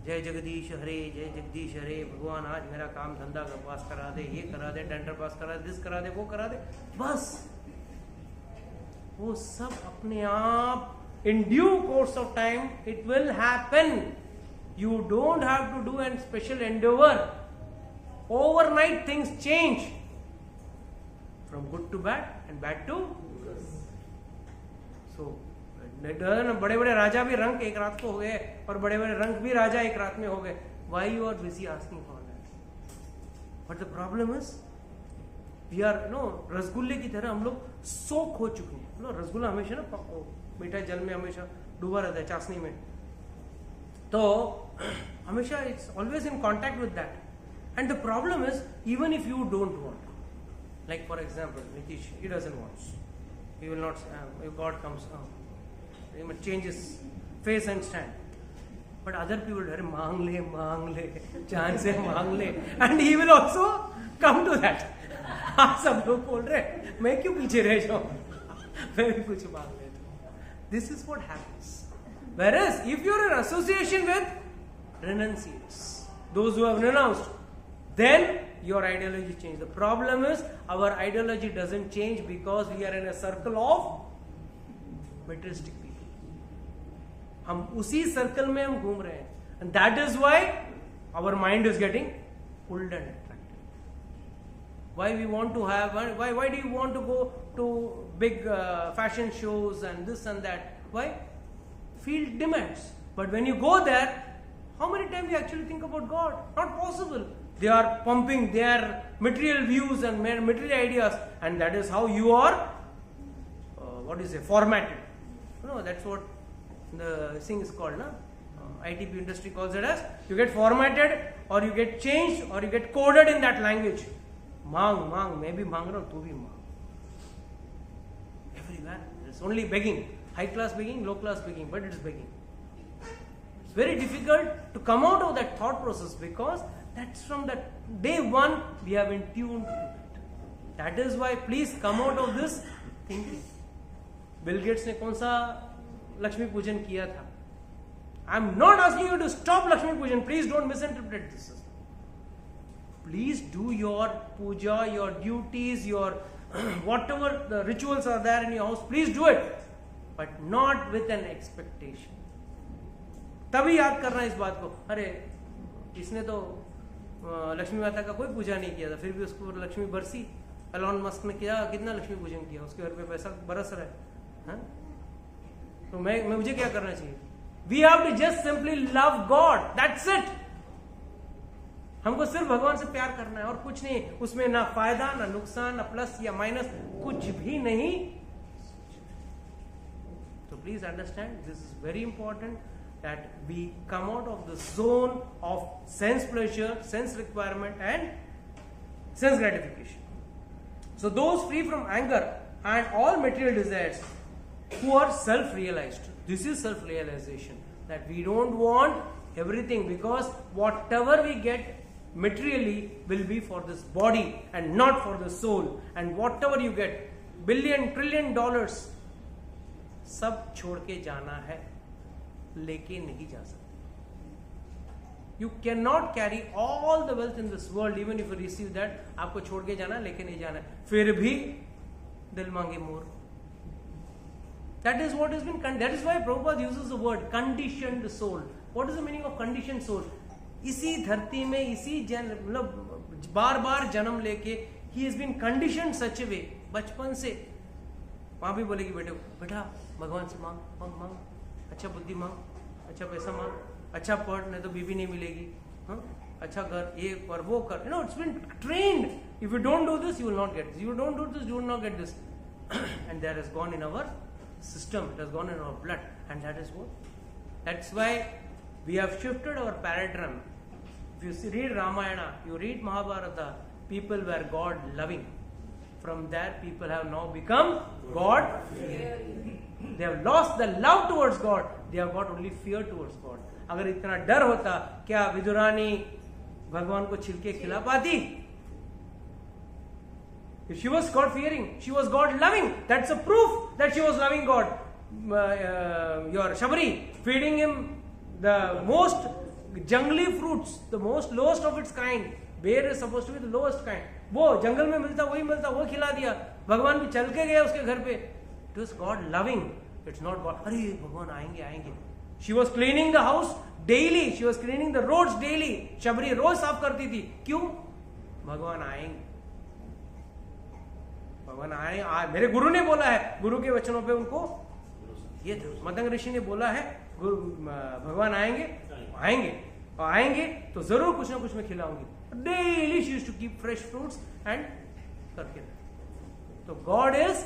जय जगदीश हरे, जय जगदीश हरे, भगवान आज मेरा काम धंधा का पास करा दे, ये करा दे, टेंडर पास करा दे, दिस करा दे, वो करा दे. बस वो सब अपने आप in due course of time it will happen. You don't have to do a special endeavor. Overnight things change from good to bad and bad to good. So बड़े बड़े राजा भी रंक एक रात को हो गए और बड़े बड़े रंक भी राजा एक रात में हो गए. Why you are busy asking for that? But the problem is we are रसगुल्ले की तरह हम लोग सोख हो चुके हैं. रसगुल्ला हमेशा ना मीठा जल में हमेशा डूबा रहता है, चाशनी में, तो हमेशा it's always in contact with that. And the problem is, even if you don't want, like for example, Nitish, he doesn't want. He will not. If God comes, he will change his face and stand. But other people, अरे मांग ले, जान से मांग ले, and he will also come to that. आप सब लोग बोल रहे, मैं क्यों पीछे रह जाऊँ? मैं भी कुछ मांग लेता हूँ. This is what happens. Whereas, if you are in association with renunciates, those who have renounced, then your ideology changes. The problem is our ideology doesn't change because we are in a circle of materialistic people. हम उसी circle में हम घूम रहे हैं, and that is why our mind is getting pulled and attracted. Why we want to have? Why do you want to go to big fashion shows and this and that? Why? Field demands. But when you go there, how many times you actually think about God? Not possible. They are pumping their material views and material ideas, and that is how you are, formatted. That's what the thing is called, na? ITP industry calls it as, you get formatted or you get changed or you get coded in that language. मांग, मैं भी मांग रहा हूँ, तू भी मांग. Everywhere, it's only begging. High class begging, low class begging, but it is begging. It's very difficult to come out of that thought process because that's from that day one we have been tuned to it. That is why please come out of this thinking. Bill Gates ने कौन सा लक्ष्मी पूजन किया था? I'm not asking you to stop Lakshmi Pujan. Please don't misinterpret this. Please do your puja, your duties, your whatever the rituals are there in your house. Please do it, but not with an expectation. तभी याद करना इस बात को, अरे इसने तो लक्ष्मी माता का कोई पूजा नहीं किया था, फिर भी उसको लक्ष्मी बरसी. एलॉन मस्क ने किया, कितना लक्ष्मी पूजन किया, उसके घर पे पैसा बरस रहा है. तो मैं मुझे क्या करना चाहिए? We have to just simply love God. That's it. हमको सिर्फ भगवान से प्यार करना है और कुछ नहीं. उसमें ना फायदा, ना नुकसान, ना प्लस या माइनस, कुछ भी नहीं. So please understand, this is very important that we come out of the zone of sense pleasure, sense requirement and sense gratification. So those free from anger and all material desires who are self-realized. This is self-realization, that we don't want everything, because whatever we get materially will be for this body and not for the soul. And whatever you get, $1 trillion, सब छोड़ के जाना है, लेके नहीं जा सकते. You cannot carry all the wealth in this world, even if you receive that. आपको छोड़ के जाना, लेके नहीं जाना है. फिर भी दिल मांगे मोर. That is what has been. That is why Prabhupada uses the word conditioned soul. What is the meaning of conditioned soul? इसी धरती में इसी मतलब बार बार जन्म लेके he has been conditioned such a way. बचपन से माँ भी बोलेगी बेटा भगवान से मांग, अच्छा बुद्धि मांग, अच्छा पैसा मांग, अच्छा पढ़, नहीं तो बीवी नहीं मिलेगी, हाँ, अच्छा कर, ये कर, वो कर. You know, it's been trained. If you don't do this, you will not get this. You don't do this, you will not get this. And that has gone in our system. It has gone in our blood, and that is what. That's why we have shifted our paradigm. If you read Ramayana, you read Mahabharata, people were God loving. From there, people have now become God fearing. They have lost the love towards God. They have got only fear towards God. अगर इतना डर होता, क्या विदुरानी भगवान को छिलके खिला पाती? If she was God fearing, she was God loving. That's a proof that she was loving God. Your Shabari feeding him the most jungly fruits, the most lowest of its kind. Bear is supposed to be the lowest kind. वो जंगल में मिलता वही मिलता, वो खिला दिया. भगवान भी चल के गए उसके घर पे. It was God loving. It's not God. अरे भगवान आएंगे. She was cleaning the house daily. She was cleaning the roads daily. Shabari रोज साफ करती थी. क्यों? भगवान आएंगे. भगवान आए. मेरे गुरु ने बोला है, गुरु के वचनों पे उनको ये मतंग ऋषि ने बोला है, भगवान आएंगे और आएंगे तो जरूर कुछ ना कुछ मैं खिलाऊंगी. Daily she used to keep fresh fruits and करके. तो God is,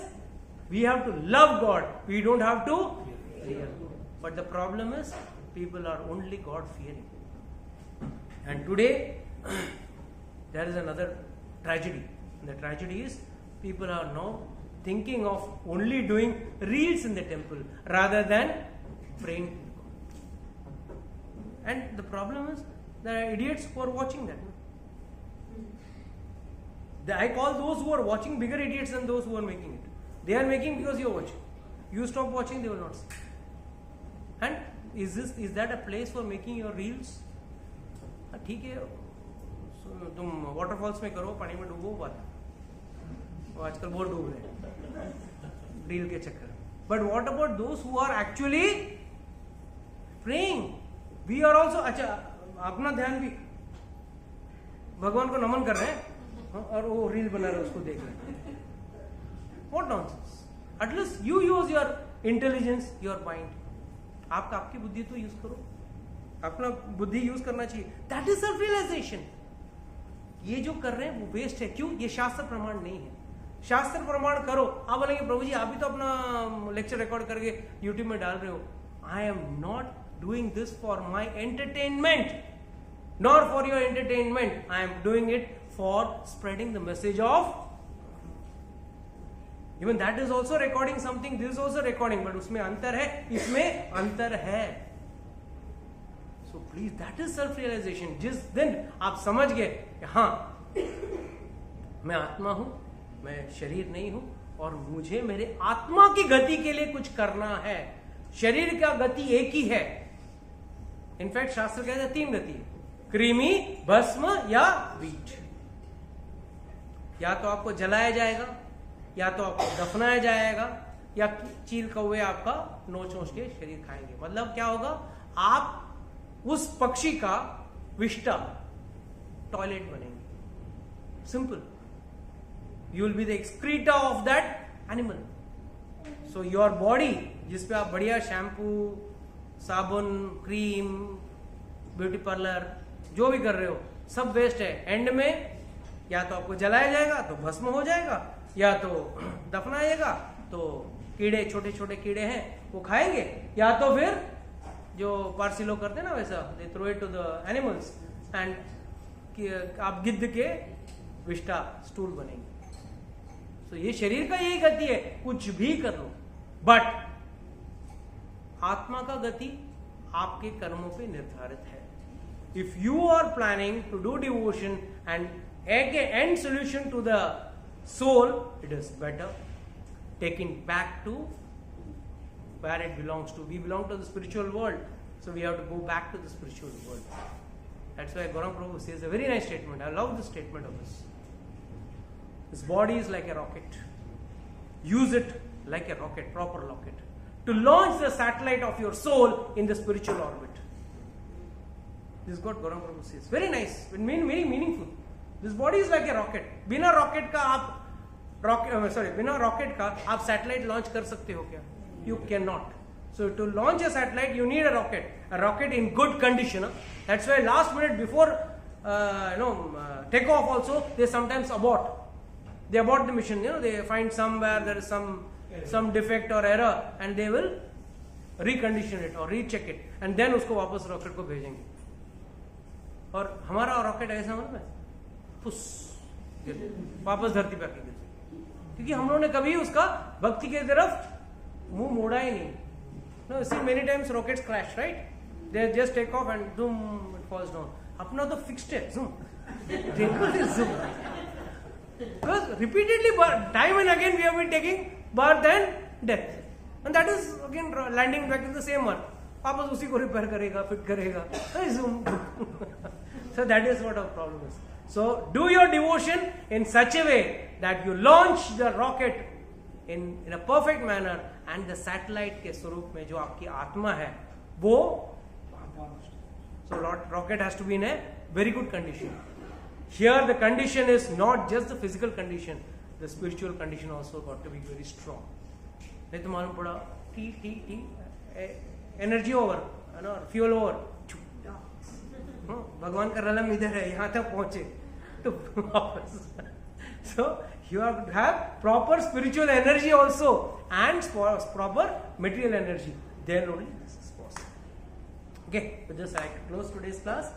we have to love God, we don't have to fear. But the problem is people are only God fearing. And today there is another tragedy. And the tragedy is people are now thinking of only doing reels in the temple rather than praying to God. And the problem is there are idiots who are watching that. I call those who are watching bigger idiots than those who are making it. They are making because you are watching. You stop watching, they will not see. And is that a place for making your reels? ठीक है, तुम waterfalls में करो, पानी में डूबो, बात. वो आजकल बहुत डूब रहे हैं रील के चक्कर. But what about those who are actually praying? We are also. अच्छा, अपना ध्यान भी भगवान को नमन कर रहे हैं और वो रील बना रहे, उसको देख रहे हैं. What nonsense. At least you use your intelligence, your mind. आपकी बुद्धि तो यूज करो, अपना बुद्धि यूज करना चाहिए. That is self realisation. ये जो कर रहे हैं वो वेस्ट है. क्यों? ये शास्त्र प्रमाण नहीं है. शास्त्र प्रमाण करो. आप बोलेंगे प्रभु जी आप भी तो अपना लेक्चर रिकॉर्ड करके यूट्यूब में डाल रहे हो. आई am not doing this for my entertainment, nor for your entertainment. I am doing it for spreading the message of. Even that is also recording something, this is also recording, but उसमें अंतर है, इसमें अंतर है. So please, that is self realization. जिस दिन आप समझ गए कि हाँ मैं आत्मा हूं, मैं शरीर नहीं हूं और मुझे मेरे आत्मा की गति के लिए कुछ करना है. शरीर का गति एक ही है. इनफैक्ट शास्त्र कहते हैं 3 गति है, कृमि, भस्म या बीज. या तो आपको जलाया जाएगा, या तो आपको दफनाया जाएगा, या चील कौवे आपका नोच नोच के शरीर खाएंगे. मतलब क्या होगा? आप उस पक्षी का विष्टा, टॉयलेट बनेंगे. Simple. You will be the excreta of that animal. So your body, जिसपे आप बढ़िया शैम्पू, साबुन, क्रीम, ब्यूटी पार्लर जो भी कर रहे हो, सब वेस्ट है. एंड में या तो आपको जलाया जाएगा तो भस्म हो जाएगा, या तो दफनाएगा तो कीड़े, छोटे छोटे कीड़े हैं वो खाएंगे, या तो फिर जो पारसी लोग करते हैं ना वैसा, they throw it to the animals and आप गिद्ध के विष्टा, स्टूल बनेंगे. तो ये शरीर का यही गति है, कुछ भी कर लो. बट आत्मा का गति आपके कर्मों पे निर्धारित है. If you are planning to do devotion and and solution to the soul, it is better taken back to where it belongs to. We belong to the spiritual world, so we have to go back to the spiritual world. That's why Gauranga Prabhu says a very nice statement. I love this statement of his. His body is like a rocket. Use it like a rocket, proper rocket. to launch the satellite of your soul in the spiritual orbit. This is what Gauranga Prabhu says. Very nice, very meaningful. This body is like a rocket. बिना rocket का आप satellite launch कर सकते हो क्या? You cannot. So to launch a satellite, you need a rocket in good condition. That's why last minute before take off also, they sometimes abort. They abort the mission. They find somewhere there is some defect or error, and they will recondition it or recheck it, and then उसको वापस rocket को भेजेंगे. और हमारा rocket ऐसा मतलब है फुस वापस धरती पे आके गिरते, क्योंकि हम लोगों ने कभी उसका भक्ति की तरफ मुंह मोड़ा ही नहीं. No, see many times rockets crash, right? They just take off and zoom, it falls down. अपना तो fixed है, zoom. Twinkle is zoom. Because repeatedly, time and again we have been taking birth and death, and that is again landing back in the same earth. वापस उसी को repair करेगा, fit करेगा, zoom. So that is what our problem is. So do your devotion in such a way that you launch the rocket in a perfect manner, and the satellite के स्वरूप में जो आपकी आत्मा है वो, so rocket has to be in a very good condition. Here the condition is not just the physical condition, the spiritual condition also got to be very strong. नहीं तो मालूम पड़ा एनर्जी ओवर, फ्यूल ओवर, भगवान का रलम इधर है, यहाँ तक पहुंचे तो वापस. So you have to have proper spiritual energy also and proper material energy. Then only this is possible. Okay, with this I close today's class.